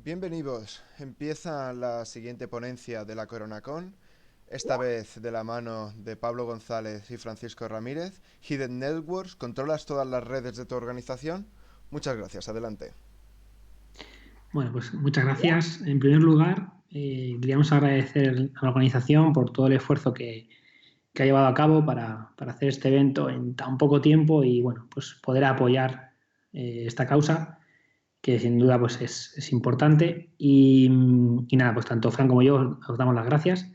Bienvenidos. Empieza la siguiente ponencia de la CoronaCon, esta vez de la mano de Pablo González y Francisco Ramírez. Hidden Networks, ¿controlas todas las redes de tu organización? Muchas gracias, adelante. Bueno, pues muchas gracias. En primer lugar, queríamos agradecer a la organización por todo el esfuerzo que ha llevado a cabo para hacer este evento en tan poco tiempo y, bueno, pues poder apoyar esta causa, que sin duda pues es importante. Y nada, pues tanto Fran como yo os damos las gracias.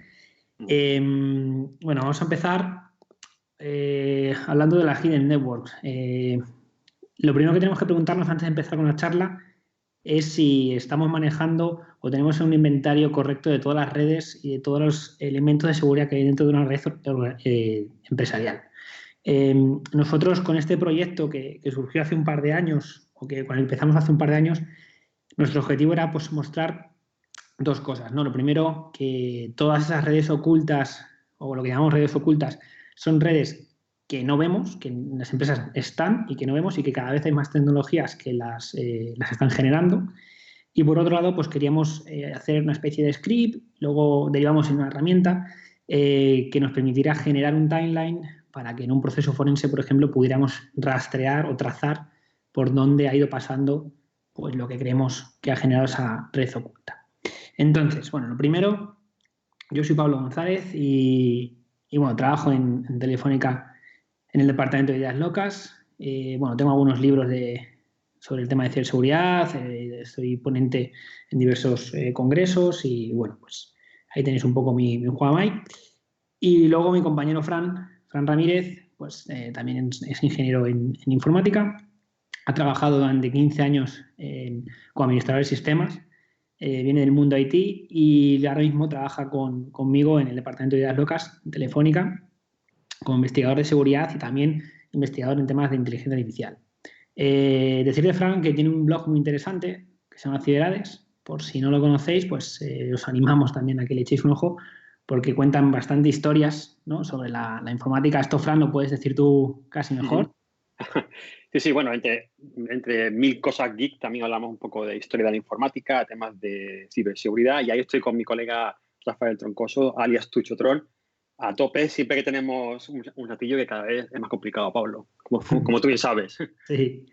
Bueno, vamos a empezar hablando de las Hidden Networks. Lo primero que tenemos que preguntarnos antes de empezar con la charla es si estamos manejando o tenemos un inventario correcto de todas las redes y de todos los elementos de seguridad que hay dentro de una red empresarial. Nosotros con este proyecto que surgió hace un par de años, o que cuando empezamos hace un par de años, nuestro objetivo era pues, mostrar dos cosas, ¿no? Lo primero, que todas esas redes ocultas, o lo que llamamos redes ocultas, son redes que no vemos, que en las empresas están y que no vemos y que cada vez hay más tecnologías que las están generando. Y por otro lado, pues queríamos hacer una especie de script, luego derivamos en una herramienta que nos permitiera generar un timeline para que en un proceso forense, por ejemplo, pudiéramos rastrear o trazar por dónde ha ido pasando pues, lo que creemos que ha generado esa red oculta. Entonces, bueno, lo primero, yo soy Pablo González y bueno, trabajo en Telefónica en el departamento de ideas locas. Bueno, tengo algunos libros sobre el tema de ciberseguridad, soy ponente en diversos congresos y bueno, pues ahí tenéis un poco mi Juamay. Y luego mi compañero Fran Ramírez, pues también es ingeniero en informática, ha trabajado durante 15 años como administrador de sistemas, viene del mundo IT y ahora mismo trabaja conmigo en el departamento de ideas locas, Telefónica, como investigador de seguridad y también investigador en temas de inteligencia artificial. Decirle, Fran, que tiene un blog muy interesante que se llama Ciberades. Por si no lo conocéis, pues os animamos también a que le echéis un ojo porque cuentan bastante historias, ¿no?, sobre la informática. Esto, Fran, lo puedes decir tú casi mejor. Sí, bueno, entre mil cosas geek también hablamos un poco de historia de la informática, temas de ciberseguridad, y ahí estoy con mi colega Rafael Troncoso, alias Tuchotron, a tope, siempre que tenemos un ratillo que cada vez es más complicado, Pablo, como tú bien sabes. Sí.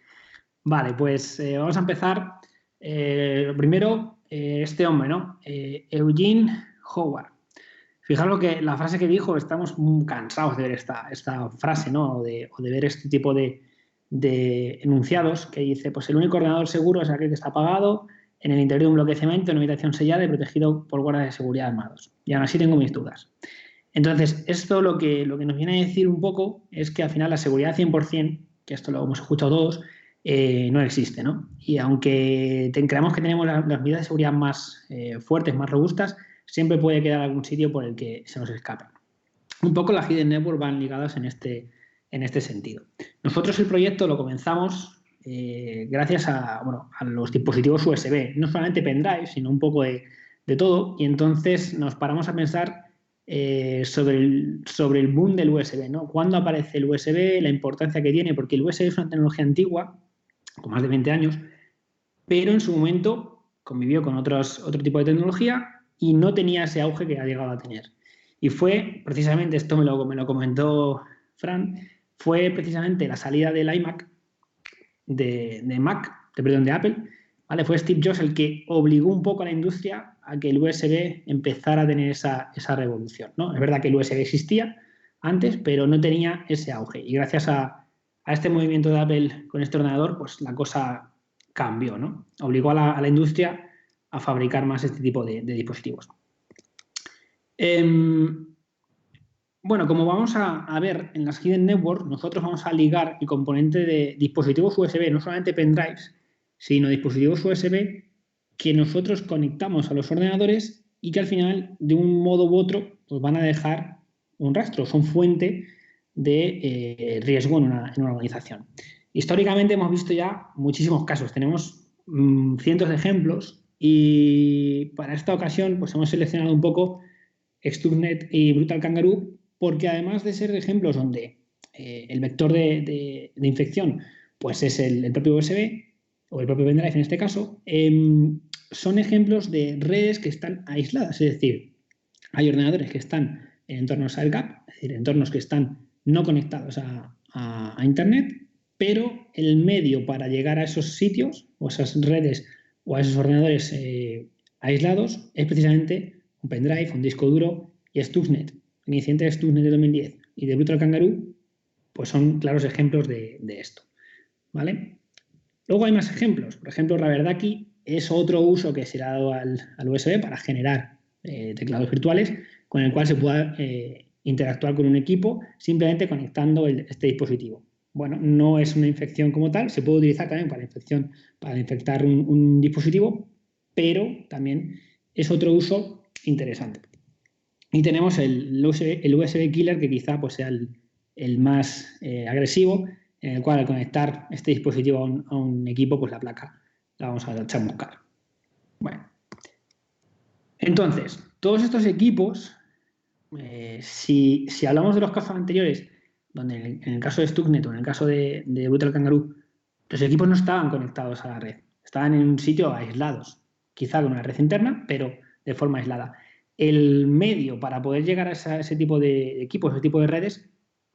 Vale, pues vamos a empezar. Lo primero, este hombre, ¿no? Eugene Howard. Fijaros que la frase que dijo, estamos muy cansados de ver esta frase, ¿no? O de ver este tipo de enunciados que dice, pues el único ordenador seguro es aquel que está apagado en el interior de un bloque de cemento, en una habitación sellada y protegido por guardias de seguridad armados. Y aún así tengo mis dudas. Entonces, esto lo que nos viene a decir un poco es que al final la seguridad 100%, que esto lo hemos escuchado todos, no existe, ¿no? Y aunque creamos que tenemos las medidas de seguridad más fuertes, más robustas, siempre puede quedar algún sitio por el que se nos escapa. Un poco las Hidden Network van ligadas en este sentido. Nosotros el proyecto lo comenzamos gracias a los dispositivos USB, no solamente pendrive, sino un poco de todo, y entonces nos paramos a pensar sobre el boom del USB, ¿no? ¿Cuándo aparece el USB? La importancia que tiene, porque el USB es una tecnología antigua, con más de 20 años, pero en su momento convivió con otro tipo de tecnología y no tenía ese auge que ha llegado a tener. Y fue precisamente, esto me lo comentó Fran, fue precisamente la salida del iMac de Apple, ¿vale? Fue Steve Jobs el que obligó un poco a la industria a que el USB empezara a tener esa revolución, ¿no? Es verdad que el USB existía antes, pero no tenía ese auge. Y gracias a este movimiento de Apple con este ordenador, pues la cosa cambió, ¿no? Obligó a la industria a fabricar más este tipo de dispositivos. Bueno, como vamos a ver en las Hidden Network, nosotros vamos a ligar el componente de dispositivos USB, no solamente pendrives, sino dispositivos USB que nosotros conectamos a los ordenadores y que al final, de un modo u otro, pues van a dejar un rastro, son fuente de riesgo en una organización. Históricamente hemos visto ya muchísimos casos, tenemos cientos de ejemplos y para esta ocasión pues hemos seleccionado un poco Stuxnet y Brutal Kangaroo porque además de ser ejemplos donde el vector de infección pues es el propio USB o el propio pendrive en este caso, son ejemplos de redes que están aisladas, es decir, hay ordenadores que están en entornos air-gap, es decir, entornos que están no conectados a Internet, pero el medio para llegar a esos sitios o esas redes o a esos ordenadores aislados es precisamente un pendrive, un disco duro y Stuxnet. El incidente de Stuxnet de 2010 y de Brutal Kangaroo pues son claros ejemplos de esto, ¿vale? Luego hay más ejemplos. Por ejemplo, Raverdaki es otro uso que se le ha dado al USB para generar teclados virtuales con el cual se pueda interactuar con un equipo simplemente conectando este dispositivo. Bueno, no es una infección como tal, se puede utilizar también para infectar un dispositivo, pero también es otro uso interesante. Y tenemos el USB Killer, que quizá pues, sea el más agresivo, en el cual al conectar este dispositivo a un equipo, pues la placa la vamos a chamuscar. Bueno, entonces, todos estos equipos, si hablamos de los casos anteriores, donde en el caso de Stuxnet o en el caso de Brutal Kangaroo, los equipos no estaban conectados a la red, estaban en un sitio aislados, quizá con una red interna, pero de forma aislada. El medio para poder llegar a ese tipo de equipos, ese tipo de redes,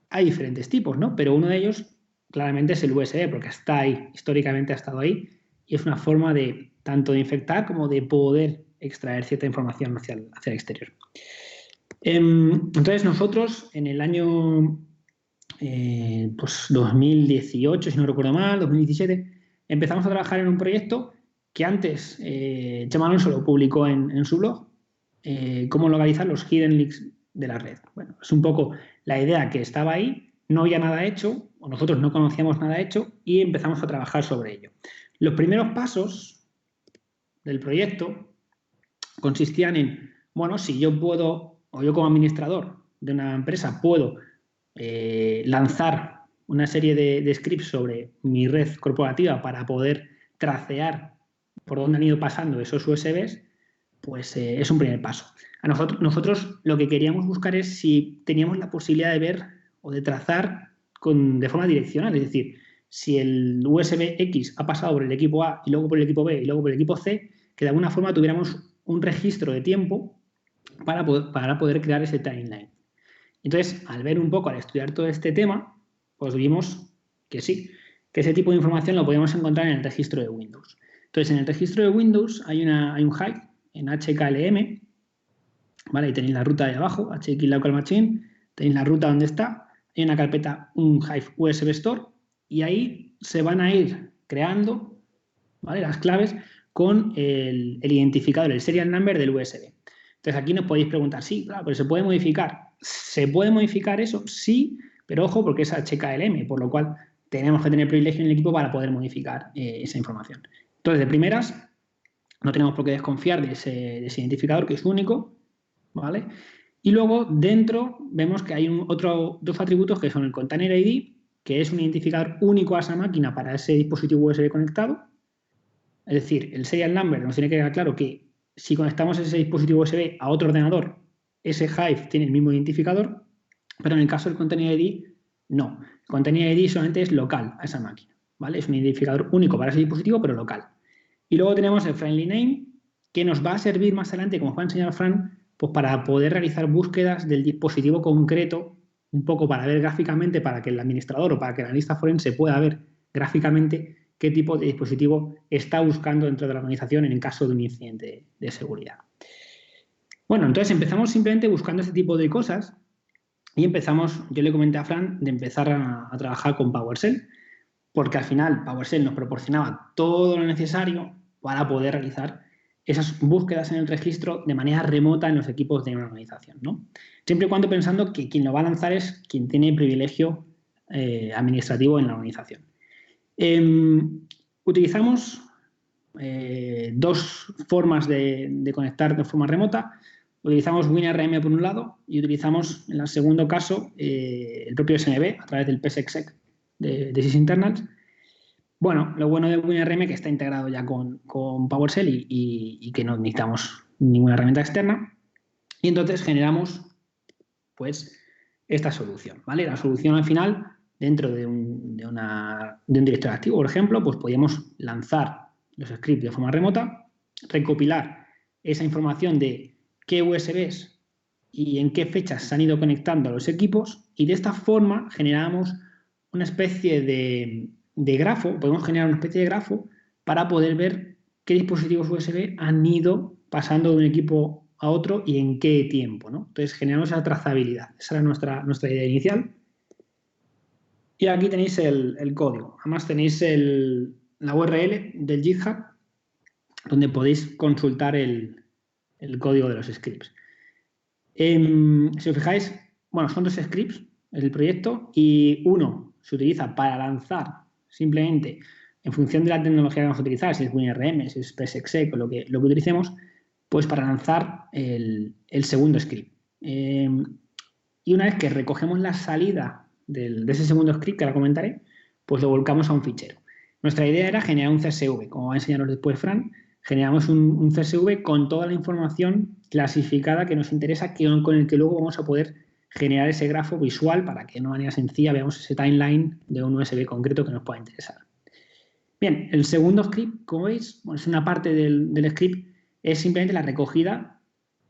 hay diferentes tipos, ¿no? Pero uno de ellos claramente es el USB, porque está ahí, históricamente ha estado ahí, y es una forma de tanto de infectar como de poder extraer cierta información hacia el exterior. Entonces nosotros en el año 2018, si no recuerdo mal, 2017, empezamos a trabajar en un proyecto que antes Chema Alonso lo publicó en su blog, cómo localizar los hidden leaks de la red. Bueno, es un poco la idea que estaba ahí, no había nada hecho, o nosotros no conocíamos nada hecho, y empezamos a trabajar sobre ello. Los primeros pasos del proyecto consistían en, bueno, si yo puedo, o yo como administrador de una empresa puedo lanzar una serie de scripts sobre mi red corporativa para poder tracear por dónde han ido pasando esos USBs, pues es un primer paso. A nosotros lo que queríamos buscar es si teníamos la posibilidad de ver o de trazar de forma direccional, es decir, si el USB X ha pasado por el equipo A y luego por el equipo B y luego por el equipo C, que de alguna forma tuviéramos un registro de tiempo para poder crear ese timeline. Entonces, al ver un poco, al estudiar todo este tema, pues vimos que sí, que ese tipo de información lo podíamos encontrar en el registro de Windows. Entonces, en el registro de Windows hay un Hive en HKLM, ¿vale? Y tenéis la ruta de abajo, HX Local Machine, tenéis la ruta donde está, hay una carpeta, un Hive USB Store, y ahí se van a ir creando, ¿vale?, las claves con el identificador, el serial number del USB. Entonces aquí nos podéis preguntar, sí, claro, pero ¿se puede modificar? ¿Se puede modificar eso? Sí, pero ojo, porque es HKLM, por lo cual tenemos que tener privilegio en el equipo para poder modificar esa información. Entonces, de primeras, no tenemos por qué desconfiar de ese identificador, que es único, ¿vale? Y luego, dentro, vemos que hay dos atributos que son el Container ID, que es un identificador único a esa máquina para ese dispositivo USB conectado. Es decir, el serial number nos tiene que quedar claro que si conectamos ese dispositivo USB a otro ordenador, ese Hive tiene el mismo identificador, pero en el caso del Container ID, no. El Container ID solamente es local a esa máquina, ¿vale? Es un identificador único para ese dispositivo, pero local. Y luego tenemos el Friendly Name, que nos va a servir más adelante, como os va a enseñar Fran, pues para poder realizar búsquedas del dispositivo concreto, un poco para ver gráficamente, para que el administrador o para que el analista forense pueda ver gráficamente qué tipo de dispositivo está buscando dentro de la organización en el caso de un incidente de seguridad. Bueno, entonces empezamos simplemente buscando este tipo de cosas y empezamos, yo le comenté a Fran, de empezar a trabajar con PowerShell, porque al final PowerShell nos proporcionaba todo lo necesario para poder realizar esas búsquedas en el registro de manera remota en los equipos de una organización, ¿no? Siempre y cuando pensando que quien lo va a lanzar es quien tiene privilegio administrativo en la organización. Utilizamos dos formas de conectar de forma remota. Utilizamos WinRM por un lado y utilizamos, en el segundo caso, el propio SMB a través del PSExec de sysinternals. Bueno, lo bueno de WinRM es que está integrado ya con PowerShell y que no necesitamos ninguna herramienta externa. Y entonces generamos, pues, esta solución, ¿vale? La solución al final, dentro de un directorio activo, por ejemplo, pues podíamos lanzar los scripts de forma remota recopilar esa información de qué USBs y en qué fechas se han ido conectando a los equipos, y de esta forma generamos una especie de grafo, podemos generar una especie de grafo para poder ver qué dispositivos USB han ido pasando de un equipo a otro y en qué tiempo, ¿no? Entonces generamos esa trazabilidad. Esa era nuestra idea inicial. Y aquí tenéis el código. Además tenéis la URL del GitHub, donde podéis consultar el código de los scripts. Si os fijáis, bueno, son 2 scripts el proyecto, y uno se utiliza para lanzar simplemente en función de la tecnología que vamos a utilizar, si es WinRM, si es ExecExec o lo que utilicemos, pues para lanzar el segundo script. Y una vez que recogemos la salida de ese segundo script, que ahora comentaré, pues lo volcamos a un fichero. Nuestra idea era generar un CSV, como va a enseñaros después Fran. Generamos un CSV con toda la información clasificada que nos interesa, con el que luego vamos a poder generar ese grafo visual para que de una manera sencilla veamos ese timeline de un USB concreto que nos pueda interesar. Bien, el segundo script, como veis, bueno, es una parte del script, es simplemente la recogida,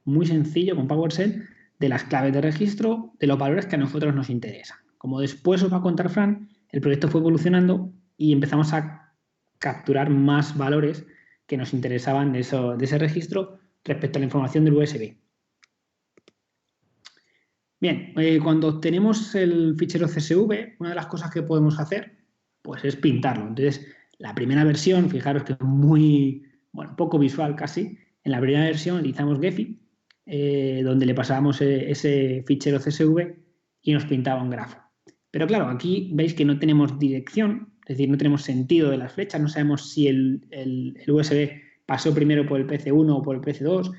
muy sencillo, con PowerShell, de las claves de registro, de los valores que a nosotros nos interesan. Como después os va a contar Fran, el proyecto fue evolucionando y empezamos a capturar más valores que nos interesaban de ese registro respecto a la información del USB. Bien, cuando obtenemos el fichero CSV, una de las cosas que podemos hacer pues es pintarlo. Entonces, la primera versión, fijaros que es muy, bueno, poco visual casi. En la primera versión utilizamos Gephi, donde le pasábamos ese fichero CSV y nos pintaba un grafo. Pero claro, aquí veis que no tenemos dirección, es decir, no tenemos sentido de las flechas, no sabemos si el USB pasó primero por el PC1 o por el PC2.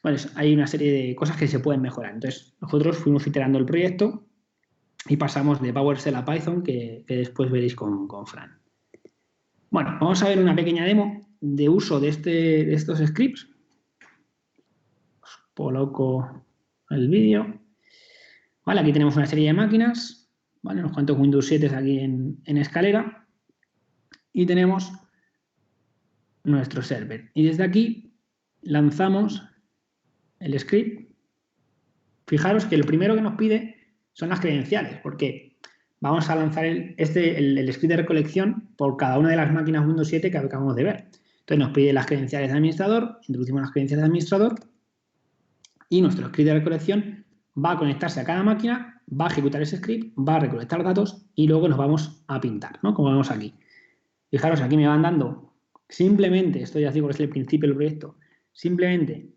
Bueno, hay una serie de cosas que se pueden mejorar. Entonces, nosotros fuimos iterando el proyecto y pasamos de PowerShell a Python, que después veréis con Fran. Bueno, vamos a ver una pequeña demo de uso de estos scripts. Os coloco el vídeo. Vale, aquí tenemos una serie de máquinas, ¿vale? Unos cuantos Windows 7 aquí en escalera. Y tenemos nuestro server. Y desde aquí lanzamos el script. Fijaros que lo primero que nos pide son las credenciales, porque vamos a lanzar el script de recolección por cada una de las máquinas Windows 7 que acabamos de ver. Entonces nos pide las credenciales de administrador, introducimos las credenciales de administrador y nuestro script de recolección va a conectarse a cada máquina, va a ejecutar ese script, va a recolectar datos y luego nos vamos a pintar, ¿no? Como vemos aquí. Fijaros, aquí me van dando simplemente, esto ya digo que es el principio del proyecto, simplemente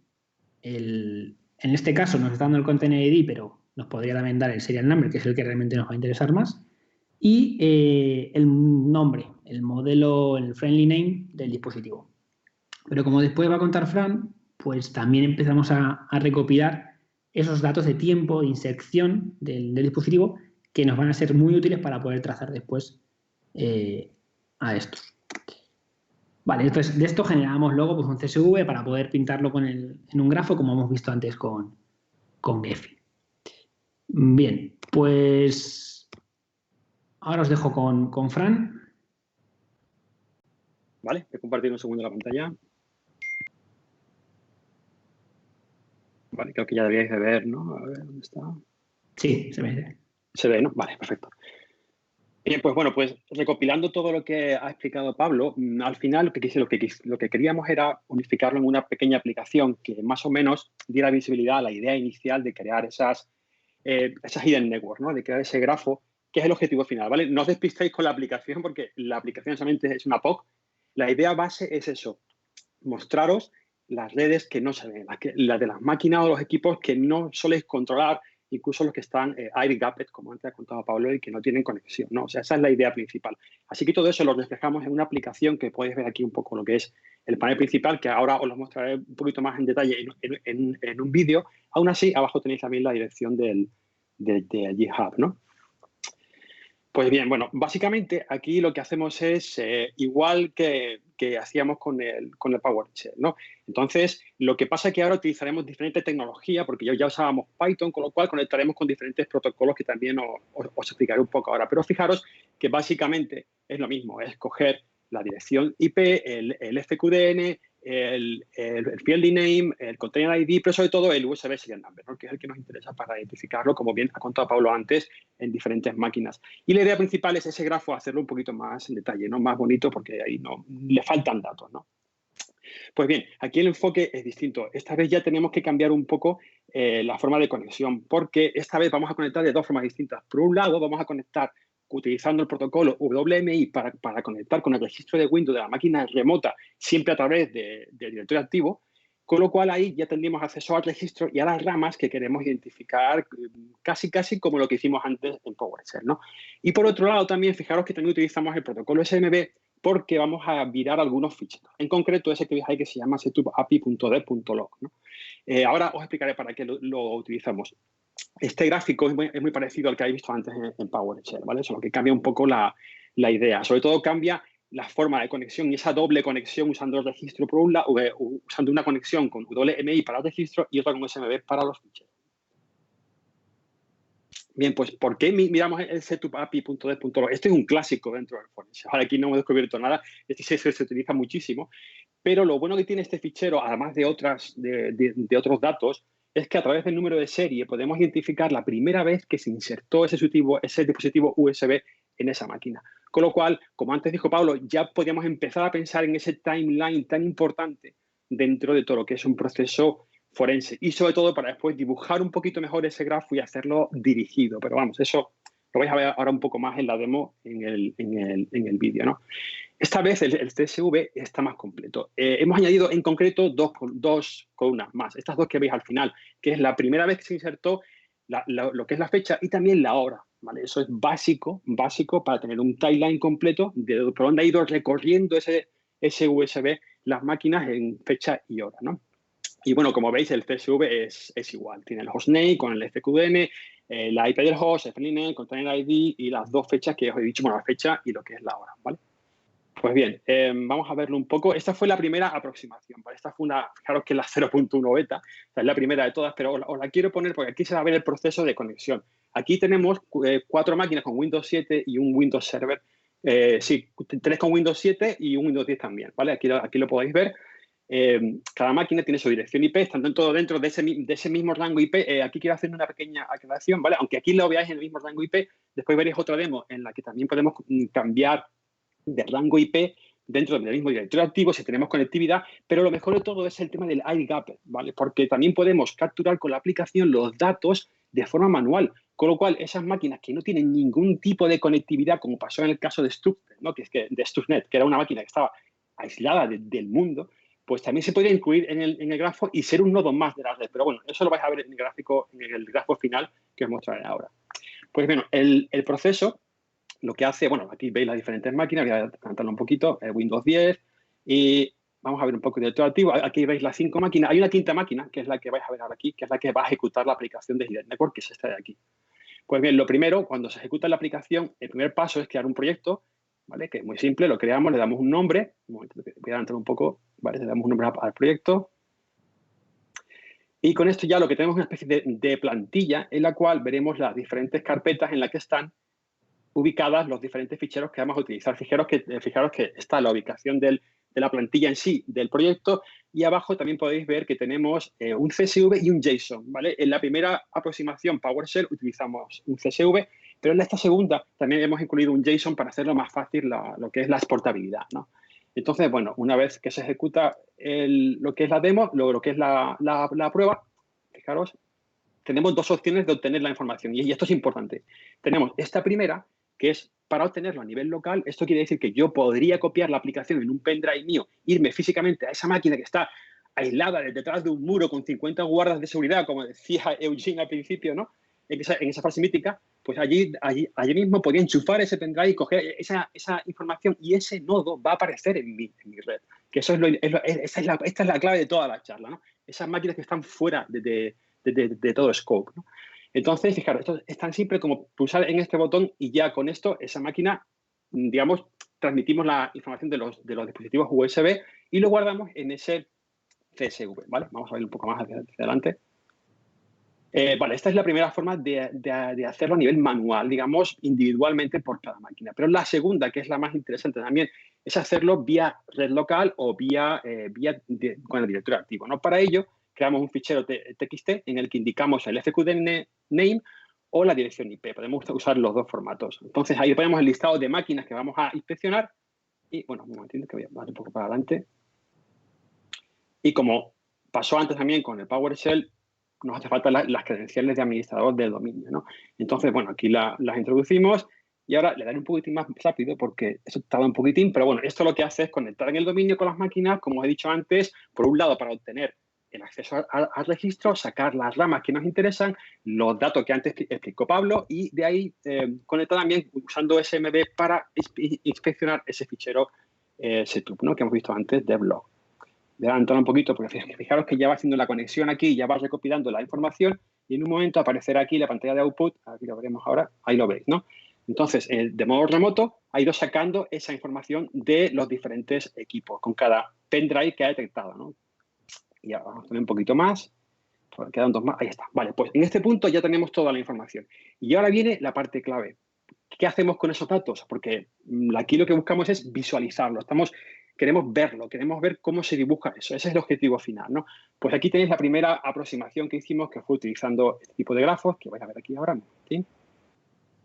en este caso nos está dando el Container ID, pero nos podría también dar el serial number, que es el que realmente nos va a interesar más, y el nombre, el modelo, el friendly name del dispositivo. Pero como después va a contar Fran, pues también empezamos a recopilar esos datos de tiempo, de inserción del dispositivo, que nos van a ser muy útiles para poder trazar después a estos. Vale, entonces de esto generamos luego pues, un CSV para poder pintarlo en un grafo, como hemos visto antes con Gephi. Bien, pues ahora os dejo con Fran. Vale, voy a compartir un segundo la pantalla. Vale, creo que ya deberíais de ver, ¿no? A ver, ¿dónde está? Sí, se ve. Se ve, ¿no? Vale, perfecto. Bien, pues bueno, pues recopilando todo lo que ha explicado Pablo, al final lo que queríamos era unificarlo en una pequeña aplicación que más o menos diera visibilidad a la idea inicial de crear esas hidden networks, ¿no? De crear ese grafo, que es el objetivo final, ¿vale? No os despistéis con la aplicación porque la aplicación solamente es una POC. La idea base es eso, mostraros las redes que no se ven, las de las máquinas o los equipos que no soléis controlar, incluso los que están air-gapped, como antes ha contado Pablo, y que no tienen conexión, ¿no? O sea, esa es la idea principal. Así que todo eso lo reflejamos en una aplicación que podéis ver aquí un poco lo que es el panel principal, que ahora os lo mostraré un poquito más en detalle en un vídeo. Aún así, abajo tenéis también la dirección del GitHub, ¿no? Pues bien, bueno, básicamente aquí lo que hacemos es igual que hacíamos con el PowerShell, ¿no? Entonces, lo que pasa es que ahora utilizaremos diferente tecnología, porque ya usábamos Python, con lo cual conectaremos con diferentes protocolos que también os explicaré un poco ahora. Pero fijaros que básicamente es lo mismo, es coger la dirección IP, el FQDN, el field name, el container ID, pero sobre todo el USB serial number, ¿no? Que es el que nos interesa para identificarlo, como bien ha contado Pablo antes, en diferentes máquinas. Y la idea principal es ese grafo hacerlo un poquito más en detalle, ¿no? Más bonito, porque ahí no le faltan datos, ¿no? Pues bien, aquí el enfoque es distinto. Esta vez ya tenemos que cambiar un poco la forma de conexión, porque esta vez vamos a conectar de dos formas distintas. Por un lado, vamos a conectar utilizando el protocolo WMI para conectar con el registro de Windows de la máquina remota, siempre a través del directorio activo, con lo cual ahí ya tendríamos acceso al registro y a las ramas que queremos identificar casi como lo que hicimos antes en PowerShell, ¿no? Y por otro lado también, fijaros que también utilizamos el protocolo SMB porque vamos a virar algunos ficheros. En concreto, ese que veis ahí que se llama setupapi.dev.log, ¿no? Ahora os explicaré para qué lo utilizamos. Este gráfico es muy parecido al que habéis visto antes en PowerShell, ¿vale? Solo que cambia un poco la idea. Sobre todo cambia la forma de conexión y esa doble conexión usando el registro por un lado, usando una conexión con WMI para el registro y otra con SMB para los ficheros. Bien, pues ¿por qué miramos el setupapi.dev.log? Este es un clásico dentro del ForeShell. Ahora aquí no hemos descubierto nada. Este se utiliza muchísimo. Pero lo bueno que tiene este fichero, además de otros datos, es que a través del número de serie podemos identificar la primera vez que se insertó ese dispositivo USB en esa máquina. Con lo cual, como antes dijo Pablo, ya podríamos empezar a pensar en ese timeline tan importante dentro de todo lo que es un proceso forense. Y sobre todo para después dibujar un poquito mejor ese grafo y hacerlo dirigido. Pero vamos, eso lo vais a ver ahora un poco más en la demo en el vídeo, ¿no? Esta vez el CSV está más completo. Hemos añadido en concreto dos columnas más. Estas dos que veis al final, que es la primera vez que se insertó lo que es la fecha y también la hora, ¿vale? Eso es básico para tener un timeline completo de por dónde ha ido recorriendo ese USB las máquinas en fecha y hora, ¿no? Y bueno, como veis, el CSV es igual. Tiene el hostname con el FQDN, la IP del host, el FNAME, el container ID y las dos fechas que os he dicho, bueno, la fecha y lo que es la hora, ¿vale? Pues bien, vamos a verlo un poco. Esta fue la primera aproximación, ¿vale? Esta fue fijaros que es la 0.1 beta, o sea, es la primera de todas, pero os la quiero poner porque aquí se va a ver el proceso de conexión. Aquí tenemos 4 máquinas con Windows 7 y un Windows Server. Sí, 3 con Windows 7 y un Windows 10 también, ¿vale? Aquí lo podéis ver. Cada máquina tiene su dirección IP, están dentro de ese mismo rango IP. Aquí quiero hacer una pequeña aclaración, ¿vale? Aunque aquí lo veáis en el mismo rango IP, después veréis otra demo en la que también podemos cambiar de rango IP dentro del mismo directorio activo si tenemos conectividad, pero lo mejor de todo es el tema del iGAP, ¿vale? Porque también podemos capturar con la aplicación los datos de forma manual, con lo cual esas máquinas que no tienen ningún tipo de conectividad, como pasó en el caso de Stuxnet, ¿no? de Stuxnet, que era una máquina que estaba aislada del mundo, pues también se podría incluir en el grafo y ser un nodo más de la red. Pero bueno, eso lo vais a ver en el grafo final que os mostraré ahora. Pues bueno, el proceso lo que hace, bueno, aquí veis las diferentes máquinas, voy a adelantarlo un poquito, Windows 10 y vamos a ver un poco de directorio activo. Aquí veis las 5 máquinas. Hay una quinta máquina, que es la que vais a ver ahora aquí, que es la que va a ejecutar la aplicación de Hidden Network, que es esta de aquí. Pues bien, lo primero, cuando se ejecuta la aplicación, el primer paso es crear un proyecto, ¿vale? Que es muy simple, lo creamos, le damos un nombre. Un momento, voy a adelantar un poco, ¿vale? Le damos un nombre al proyecto. Y con esto ya lo que tenemos es una especie de plantilla en la cual veremos las diferentes carpetas en las que están ubicadas los diferentes ficheros que vamos a utilizar. Fijaros que está la ubicación de la plantilla en sí del proyecto y abajo también podéis ver que tenemos un CSV y un JSON, ¿vale? En la primera aproximación PowerShell utilizamos un CSV, pero en esta segunda también hemos incluido un JSON para hacerlo más fácil lo que es la exportabilidad, ¿no? Entonces, bueno, una vez que se ejecuta lo que es la demo, luego lo que es la prueba, fijaros, tenemos dos opciones de obtener la información y esto es importante. Tenemos esta primera, que es para obtenerlo a nivel local. Esto quiere decir que yo podría copiar la aplicación en un pendrive mío, irme físicamente a esa máquina que está aislada detrás de un muro con 50 guardas de seguridad, como decía Eugene al principio, ¿no? En esa frase mítica, pues allí mismo podría enchufar ese pendrive y coger esa información y ese nodo va a aparecer en mi red. Que eso esta es la clave de toda la charla, ¿no? Esas máquinas que están fuera de todo scope, ¿no? Entonces, fijaros, esto es tan simple como pulsar en este botón y ya con esto, esa máquina, digamos, transmitimos la información de los dispositivos USB y lo guardamos en ese CSV, ¿vale? Vamos a ver un poco más hacia adelante. Vale, esta es la primera forma de hacerlo a nivel manual, digamos, individualmente por cada máquina. Pero la segunda, que es la más interesante también, es hacerlo vía red local o con el directorio activo, ¿no? Para ello, creamos un fichero TXT en el que indicamos el FQDN name o la dirección IP. Podemos usar los dos formatos. Entonces, ahí ponemos el listado de máquinas que vamos a inspeccionar. Y, bueno, un momentito que voy a dar un poco para adelante. Y como pasó antes también con el PowerShell, nos hace falta las credenciales de administrador del dominio, ¿no? Entonces, bueno, aquí las introducimos y ahora le daré un poquitín más rápido porque eso tarda un poquitín, pero bueno, esto lo que hace es conectar en el dominio con las máquinas, como os he dicho antes, por un lado para obtener el acceso al registro, sacar las ramas que nos interesan, los datos que antes explicó Pablo y de ahí conectar también usando SMB para inspeccionar ese fichero setup, ¿no? Que hemos visto antes de blog. Voy a adelantar un poquito porque fijaros que ya va haciendo la conexión aquí, ya va recopilando la información y en un momento aparecerá aquí la pantalla de output, aquí lo veremos ahora, ahí lo veis, ¿no? Entonces, de modo remoto, ha ido sacando esa información de los diferentes equipos con cada pendrive que ha detectado, ¿no? Y ahora vamos a poner un poquito más, quedan dos más, ahí está. Vale, pues en este punto ya tenemos toda la información. Y ahora viene la parte clave. ¿Qué hacemos con esos datos? Porque aquí lo que buscamos es visualizarlo. Queremos verlo, queremos ver cómo se dibuja eso. Ese es el objetivo final, ¿no? Pues aquí tenéis la primera aproximación que hicimos, que fue utilizando este tipo de grafos, que vais a ver aquí ahora. ¿Sí?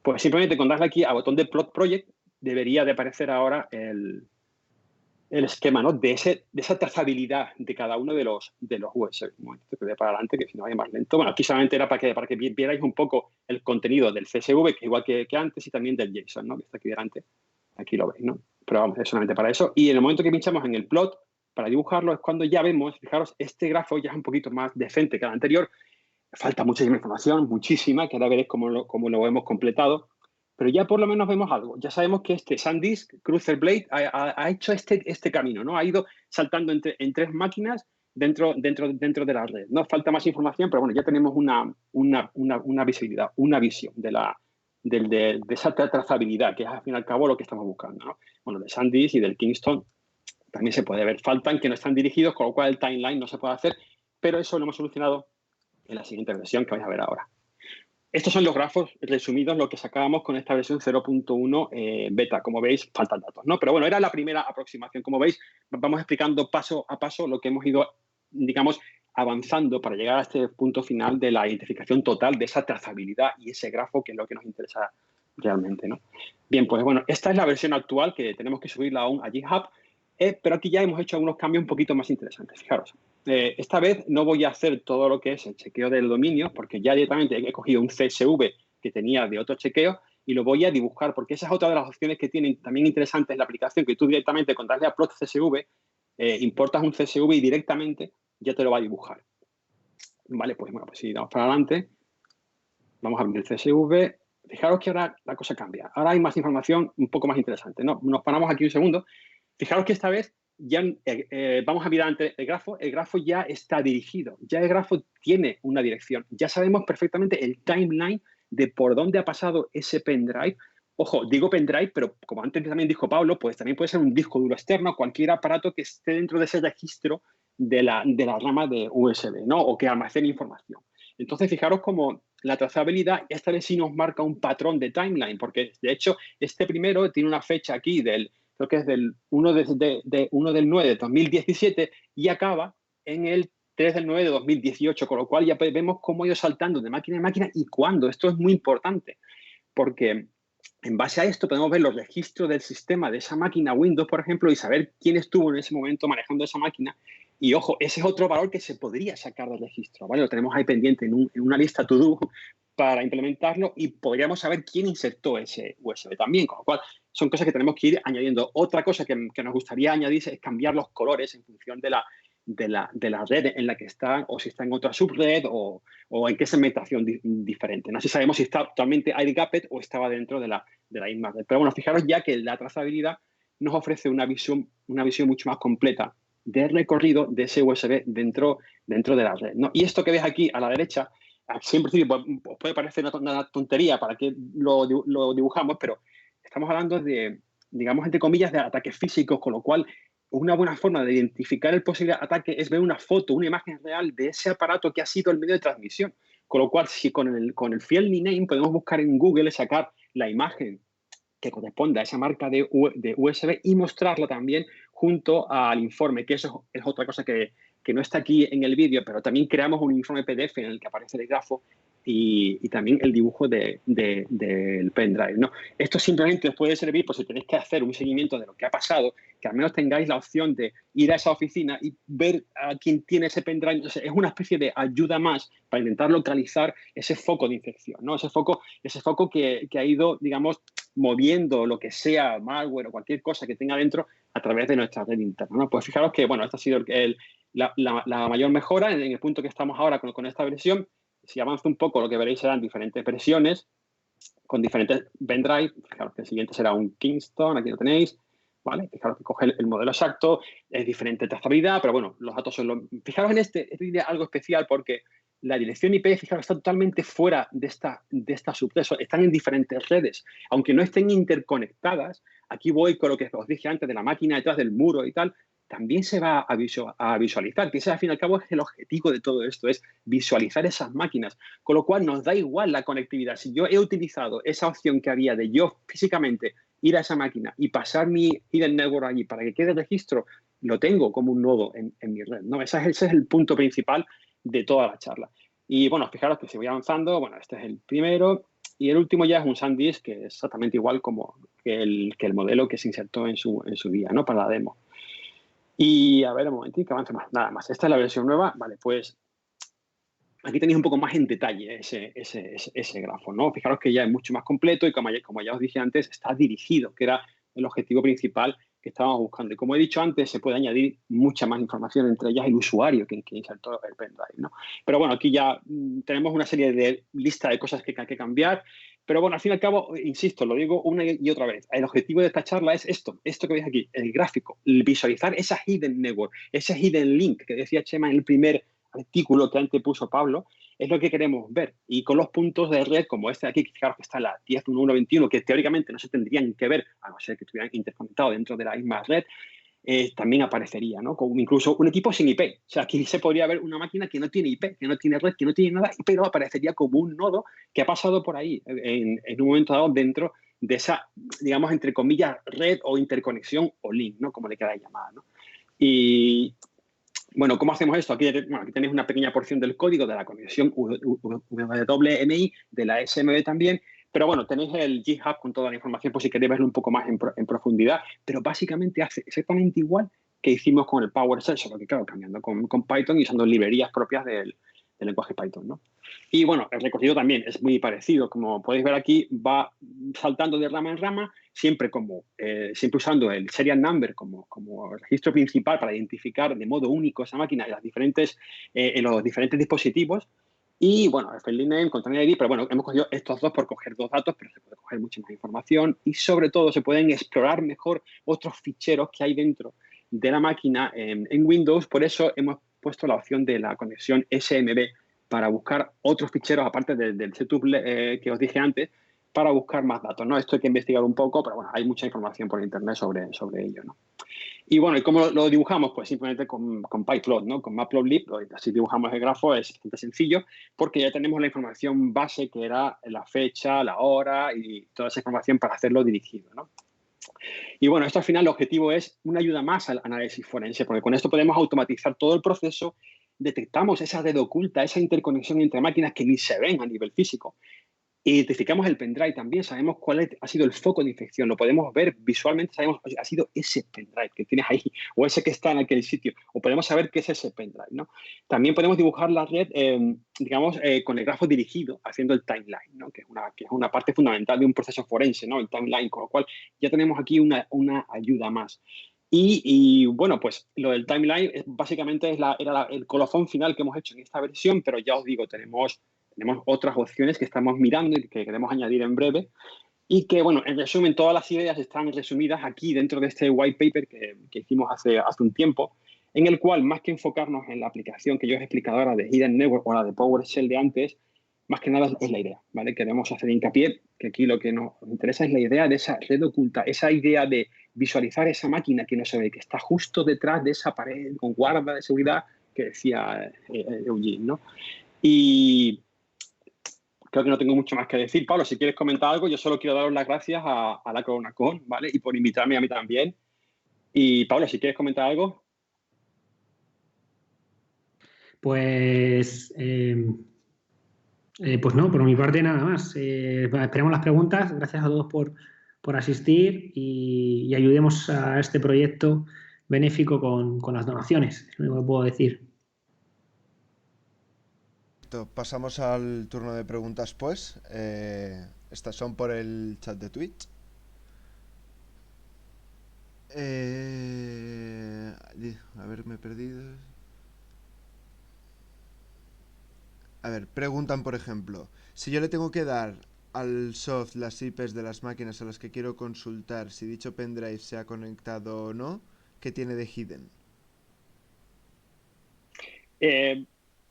Pues simplemente con darle aquí al botón de Plot Project, debería de aparecer ahora el esquema, ¿no? De esa trazabilidad de cada uno de los USB. Un momentito que voy para adelante, que si no vaya más lento. Bueno, aquí solamente era para que vierais un poco el contenido del CSV, que es igual que antes, y también del JSON, ¿no? Que está aquí delante. Aquí lo veis, ¿no? Pero vamos, es solamente para eso. Y en el momento que pinchamos en el plot, para dibujarlo, es cuando ya vemos, fijaros, este grafo ya es un poquito más decente que el anterior. Falta muchísima información, muchísima, que ahora veréis cómo lo hemos completado. Pero ya por lo menos vemos algo. Ya sabemos que este SanDisk Cruiser Blade ha hecho este camino, ¿no? Ha ido saltando en tres máquinas dentro de la red. No falta más información, pero bueno, ya tenemos una visibilidad, una visión de esa trazabilidad, que es al fin y al cabo lo que estamos buscando, ¿no? Bueno, de SanDisk y del Kingston también se puede ver. Faltan que no están dirigidos, con lo cual el timeline no se puede hacer, pero eso lo hemos solucionado en la siguiente versión que vais a ver ahora. Estos son los grafos resumidos, lo que sacábamos con esta versión 0.1 beta. Como veis, faltan datos, ¿no? Pero bueno, era la primera aproximación. Como veis, vamos explicando paso a paso lo que hemos ido, digamos, avanzando para llegar a este punto final de la identificación total de esa trazabilidad y ese grafo, que es lo que nos interesa realmente, ¿no? Bien, pues bueno, esta es la versión actual que tenemos que subirla aún a GitHub, pero aquí ya hemos hecho algunos cambios un poquito más interesantes. Fijaros. Esta vez no voy a hacer todo lo que es el chequeo del dominio, porque ya directamente he cogido un CSV que tenía de otro chequeo y lo voy a dibujar, porque esa es otra de las opciones que tiene también interesante en la aplicación, que tú directamente con darle a plot CSV, importas un CSV y directamente ya te lo va a dibujar. Vale, pues bueno, pues si damos para adelante, vamos a abrir el CSV. Fijaros que ahora la cosa cambia. Ahora hay más información un poco más interesante, ¿no? Nos paramos aquí un segundo. Fijaros que esta vez ya vamos a mirar ante el grafo ya está dirigido, ya el grafo tiene una dirección, ya sabemos perfectamente el timeline de por dónde ha pasado ese pendrive. Ojo, digo pendrive, pero como antes también dijo Pablo, pues también puede ser un disco duro externo, cualquier aparato que esté dentro de ese registro de la rama de USB, ¿no? O que almacene información. Entonces, fijaros cómo la trazabilidad esta vez sí nos marca un patrón de timeline, porque de hecho este primero tiene una fecha aquí creo que es del 1 del 9 de 2017 y acaba en el 3 del 9 de 2018, con lo cual ya vemos cómo ha ido saltando de máquina en máquina y cuándo. Esto es muy importante, porque en base a esto podemos ver los registros del sistema de esa máquina Windows, por ejemplo, y saber quién estuvo en ese momento manejando esa máquina. Y ojo, ese es otro valor que se podría sacar del registro, ¿vale? Lo tenemos ahí pendiente en una lista to do para implementarlo y podríamos saber quién insertó ese USB también, con lo cual son cosas que tenemos que ir añadiendo. Otra cosa que nos gustaría añadir es cambiar los colores en función de la red en la que está, o si está en otra subred, o en qué segmentación diferente. No sé si sabemos si está actualmente air-gapped o estaba dentro de la misma red. Pero bueno, fijaros ya que la trazabilidad nos ofrece una visión mucho más completa del recorrido de ese USB dentro de la red, ¿no? Y esto que ves aquí a la derecha, siempre os puede parecer una tontería para que lo dibujamos, pero estamos hablando de, digamos, entre comillas, de ataques físicos, con lo cual una buena forma de identificar el posible ataque es ver una foto, una imagen real de ese aparato que ha sido el medio de transmisión. Con lo cual, si con el field name podemos buscar en Google, sacar la imagen que corresponde a esa marca de USB y mostrarla también junto al informe, que eso es otra cosa que no está aquí en el vídeo, pero también creamos un informe PDF en el que aparece el grafo y también el dibujo del pendrive, ¿no? Esto simplemente os puede servir por si tenéis que hacer un seguimiento de lo que ha pasado, que al menos tengáis la opción de ir a esa oficina y ver a quién tiene ese pendrive. Entonces, es una especie de ayuda más para intentar localizar ese foco de infección, ¿no? Ese foco que ha ido, digamos, moviendo lo que sea, malware o cualquier cosa que tenga dentro a través de nuestra red interna, ¿no? Pues fijaros que, bueno, esta ha sido la mayor mejora en el punto que estamos ahora con esta versión. Si avanzo un poco, lo que veréis serán diferentes versiones con diferentes pendrive. Fijaros que el siguiente será un Kingston, aquí lo tenéis, ¿vale? Fijaros que coge el modelo exacto, es diferente trazabilidad, pero bueno, los datos son los... Fijaros en este algo especial porque la dirección IP, fijaros, está totalmente fuera de esta subred, están en diferentes redes, aunque no estén interconectadas. Aquí voy con lo que os dije antes de la máquina detrás del muro y tal, también se va a visualizar, que ese al fin y al cabo es el objetivo de todo esto, es visualizar esas máquinas, con lo cual nos da igual la conectividad. Si yo he utilizado esa opción que había de yo físicamente ir a esa máquina y pasar mi Hidden Network allí para que quede registro, lo tengo como un nodo en mi red, ¿no? Ese es el punto principal de toda la charla. Y bueno, fijaros que si voy avanzando, bueno, este es el primero y el último ya es un SanDisk que es exactamente igual como que el modelo que se insertó en su día, ¿no? Para la demo. Y a ver, un momentito, que avance más. Nada más. Esta es la versión nueva. Vale, pues aquí tenéis un poco más en detalle ese grafo, ¿no? Fijaros que ya es mucho más completo y como ya os dije antes, está dirigido, que era el objetivo principal que estábamos buscando. Y como he dicho antes, se puede añadir mucha más información, entre ellas el usuario que insertó el pendrive, ¿no? Pero bueno, aquí ya tenemos una serie de lista de cosas que hay que cambiar. Pero bueno, al fin y al cabo, insisto, lo digo una y otra vez, el objetivo de esta charla es esto que veis aquí, el gráfico, el visualizar esa hidden network, ese hidden link que decía Chema en el primer artículo que antes puso Pablo, es lo que queremos ver. Y con los puntos de red, como este de aquí, que fijaros que está la 10.1.1.21, que teóricamente no se tendrían que ver, a no ser que estuvieran interconectados dentro de la misma red, también aparecería, ¿no? Como incluso un equipo sin IP. O sea, aquí se podría ver una máquina que no tiene IP, que no tiene red, que no tiene nada, pero aparecería como un nodo que ha pasado por ahí en un momento dado dentro de esa, digamos, entre comillas, red o interconexión o link, ¿no? Como le queráis llamar, ¿no? Y bueno, ¿cómo hacemos esto? Aquí tenéis una pequeña porción del código de la conexión WMI, de la SMB también, pero bueno, tenéis el GitHub con toda la información por si queréis verlo un poco más en profundidad, pero básicamente hace exactamente igual que hicimos con el PowerShell, solo que claro, cambiando con Python y usando librerías propias del lenguaje Python, ¿no? Y bueno, el recorrido también es muy parecido. Como podéis ver aquí, va saltando de rama en rama, siempre usando el serial number como registro principal para identificar de modo único esa máquina en los diferentes dispositivos. Y bueno, el file name, container ID, pero bueno, hemos cogido estos dos por coger dos datos, pero se puede coger mucha más información y sobre todo se pueden explorar mejor otros ficheros que hay dentro de la máquina en Windows. Por eso hemos puesto la opción de la conexión SMB para buscar otros ficheros aparte del setup que os dije antes, para buscar más datos, ¿no? Esto hay que investigar un poco, pero bueno, hay mucha información por internet sobre ello, ¿no? Y bueno, ¿y cómo lo dibujamos? Pues simplemente con PyPlot, ¿no? Con Matplotlib, así dibujamos el grafo, es bastante sencillo, porque ya tenemos la información base que era la fecha, la hora y toda esa información para hacerlo dirigido, ¿no? Y bueno, esto al final el objetivo es una ayuda más al análisis forense, porque con esto podemos automatizar todo el proceso, detectamos esa red oculta, esa interconexión entre máquinas que ni se ven a nivel físico. Identificamos el pendrive también, sabemos cuál ha sido el foco de infección, lo podemos ver visualmente, sabemos que ha sido ese pendrive que tienes ahí, o ese que está en aquel sitio, o podemos saber qué es ese pendrive, ¿no? También podemos dibujar la red, digamos, con el grafo dirigido, haciendo el timeline, ¿no? Que es una parte fundamental de un proceso forense, ¿no? El timeline, con lo cual ya tenemos aquí una ayuda más. Y bueno, pues lo del timeline básicamente era el colofón final que hemos hecho en esta versión, pero ya os digo, tenemos otras opciones que estamos mirando y que queremos añadir en breve y que, bueno, en resumen, todas las ideas están resumidas aquí dentro de este white paper que hicimos hace un tiempo, en el cual, más que enfocarnos en la aplicación que yo os he explicado ahora de Hidden Network o la de PowerShell de antes, más que nada es la idea, ¿vale? Queremos hacer hincapié que aquí lo que nos interesa es la idea de esa red oculta, esa idea de visualizar esa máquina que no se ve, que está justo detrás de esa pared con guarda de seguridad que decía Eugene, ¿no? Y creo que no tengo mucho más que decir. Pablo, si quieres comentar algo, yo solo quiero daros las gracias a la CoronaCon, ¿vale? Y por invitarme a mí también. Y Pablo, si quieres comentar algo. Pues no, por mi parte nada más. Esperamos las preguntas. Gracias a todos por asistir y ayudemos a este proyecto benéfico con las donaciones. Es lo único que puedo decir. Pasamos al turno de preguntas, pues. Estas son por el chat de Twitch. A ver, me he perdido. A ver, preguntan, por ejemplo, si yo le tengo que dar al soft las IPs de las máquinas a las que quiero consultar si dicho pendrive se ha conectado o no, ¿qué tiene de hidden?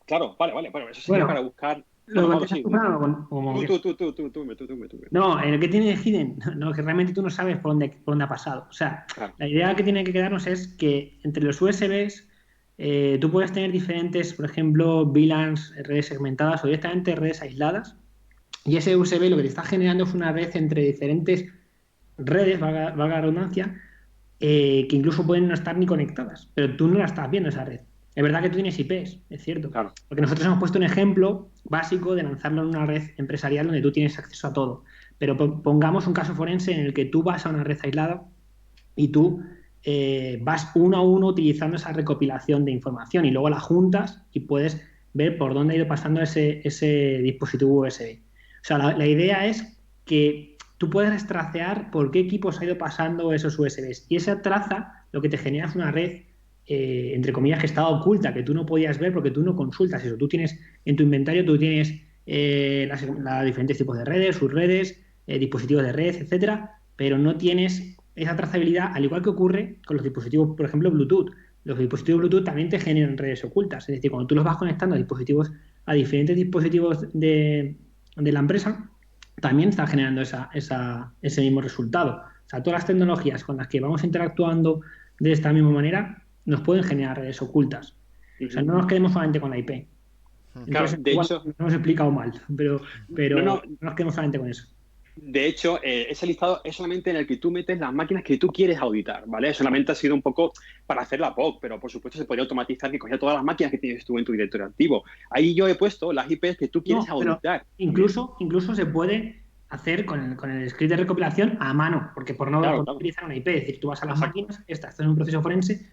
Claro, vale. Bueno, eso sería para buscar... Bueno, sí. Tú. No, el que tiene de hidden, no, que realmente tú no sabes por dónde ha pasado. O sea, claro. La idea que tiene que quedarnos es que entre los USBs tú puedes tener diferentes, por ejemplo, VLANs, redes segmentadas o directamente redes aisladas. Y ese USB lo que te está generando es una red entre diferentes redes, valga la redundancia, que incluso pueden no estar ni conectadas, pero tú no la estás viendo esa red. Es verdad que tú tienes IPs, es cierto. Claro. Porque nosotros hemos puesto un ejemplo básico de lanzarlo en una red empresarial donde tú tienes acceso a todo. Pero pongamos un caso forense en el que tú vas a una red aislada y tú vas uno a uno utilizando esa recopilación de información y luego la juntas y puedes ver por dónde ha ido pasando ese dispositivo USB. O sea, la idea es que tú puedes tracear por qué equipos ha ido pasando esos USBs. Y esa traza lo que te genera es una red entre comillas, que estaba oculta, que tú no podías ver porque tú no consultas eso. Tú tienes en tu inventario, tú tienes los diferentes tipos de redes, subredes, dispositivos de red, etcétera, pero no tienes esa trazabilidad, al igual que ocurre con los dispositivos, por ejemplo, Bluetooth. Los dispositivos Bluetooth también te generan redes ocultas. Es decir, cuando tú los vas conectando a diferentes dispositivos de la empresa, también está generando ese mismo resultado. O sea, todas las tecnologías con las que vamos interactuando de esta misma manera nos pueden generar redes ocultas. O sea, no nos quedemos solamente con la IP. Entonces, claro, de hecho, no hemos explicado mal, pero no nos quedemos solamente con eso. De hecho, ese listado es solamente en el que tú metes las máquinas que tú quieres auditar, ¿vale? Solamente ha sido un poco para hacer la POC, pero por supuesto se podría automatizar que cogiera todas las máquinas que tienes tú en tu directorio activo. Ahí yo he puesto las IPs que tú quieres auditar. Incluso se puede hacer con el script de recopilación a mano, porque por no utilizar una IP, es decir, tú vas a las máquinas, esto es un proceso forense,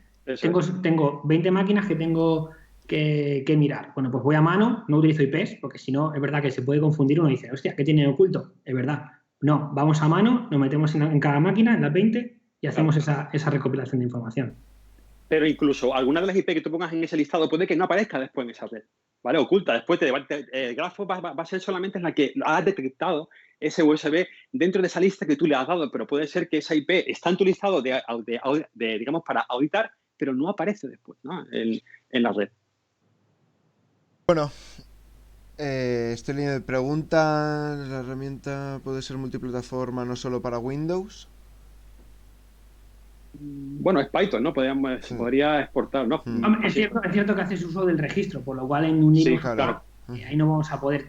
tengo 20 máquinas que tengo que mirar. Bueno, pues voy a mano, no utilizo IPs, porque si no, es verdad que se puede confundir. Uno dice, hostia, ¿qué tiene oculto? Es verdad. No, vamos a mano, nos metemos en cada máquina, en las 20, y hacemos esa recopilación de información. Pero incluso alguna de las IP que tú pongas en ese listado puede que no aparezca después en esa red, ¿vale? Oculta. Después el grafo va a ser solamente en la que has detectado ese USB dentro de esa lista que tú le has dado, pero puede ser que esa IP está en tu listado digamos, para auditar, pero no aparece después, ¿no? en la red. Bueno, estoy leyendo de preguntas. ¿La herramienta puede ser multiplataforma no solo para Windows? Bueno, es Python, ¿no? Se podría exportar, ¿no? Es cierto que haces uso del registro, por lo cual en un Linux claro. Ahí no vamos a poder.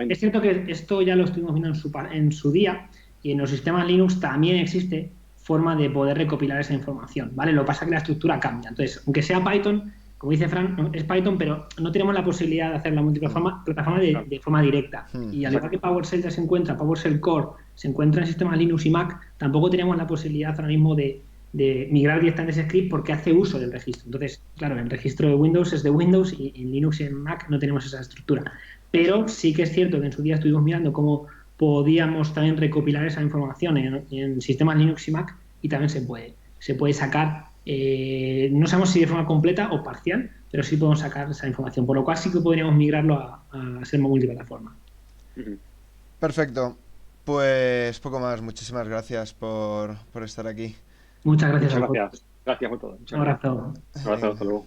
Es cierto que esto ya lo estuvimos viendo en su día, y en los sistemas Linux también existe forma de poder recopilar esa información, ¿vale? Lo que pasa es que la estructura cambia. Entonces, aunque sea Python, como dice Fran, es Python, pero no tenemos la posibilidad de hacer la multiplataforma de forma directa. Y al igual que PowerShell ya se encuentra, PowerShell Core se encuentra en sistemas Linux y Mac, tampoco tenemos la posibilidad ahora mismo de migrar directamente ese script porque hace uso del registro. Entonces, claro, el registro de Windows es de Windows y en Linux y en Mac no tenemos esa estructura. Pero sí que es cierto que en su día estuvimos mirando cómo podíamos también recopilar esa información en sistemas Linux y Mac, y también se puede sacar, no sabemos si de forma completa o parcial, pero sí podemos sacar esa información, por lo cual sí que podríamos migrarlo a ser multiplataforma. Perfecto. Pues poco más. Muchísimas gracias por estar aquí. Muchas gracias. Gracias por todo. Un abrazo. Un abrazo, hasta luego.